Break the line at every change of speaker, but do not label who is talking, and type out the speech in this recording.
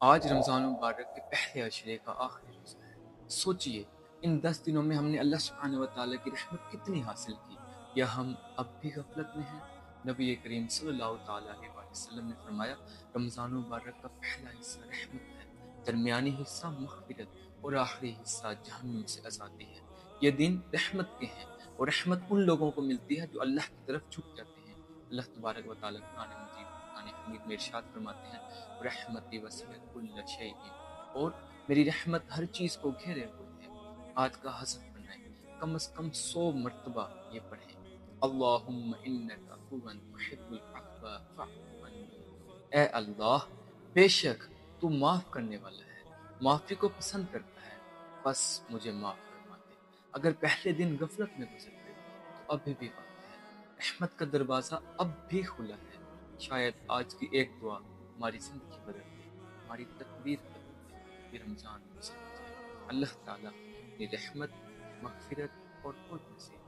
آج رمضان المبارک کے پہلے عشرے کا آخری روزہ ہے۔ سوچئے ان 10 دنوں میں ہم نے اللہ سبحانہ وتعالیٰ کی رحمت کتنی حاصل کی، یا ہم اب بھی غفلت میں ہیں؟ نبی کریم صلی اللہ تعالیٰ علیہ وآلہ وسلم نے فرمایا، رمضان المبارک کا پہلا حصہ رحمت ہے، درمیانی حصہ مغفرت اور آخری حصہ جہنم سے آزادی ہے۔ یہ دن رحمت کے ہیں، اور رحمت ان لوگوں کو ملتی ہے جو اللہ کی طرف جھک جاتے ہیں۔ اللہ تبارک و تعالیٰ قرآن مجید قرآن حمید میں ارشاد فرماتے ہیں، رحمتی وسعت کل شیء، اور میری رحمت ہر چیز کو گھیرے ہوئے ہے۔ آج کا حذف بنائیں، کم از کم 100 مرتبہ یہ پڑھیں، اللہم انک عفو تحب العفو فاعف عنی۔ اے اللہ، بے شک تو معاف کرنے والا ہے، معافی کو پسند کرتا ہے، بس مجھے معاف فرما دے۔ اگر پہلے دن غفلت میں گزر گئے تو ابھی بھی وقت ہے، رحمت کا دروازہ اب بھی کھلا ہے۔ شاید آج کی ایک دعا ہماری زندگی بدل دے، ہماری تقدیر بدل دے، یہ رمضان گزر جائے۔ اللہ تعالیٰ اپنی رحمت، مغفرت اور قرب نصیب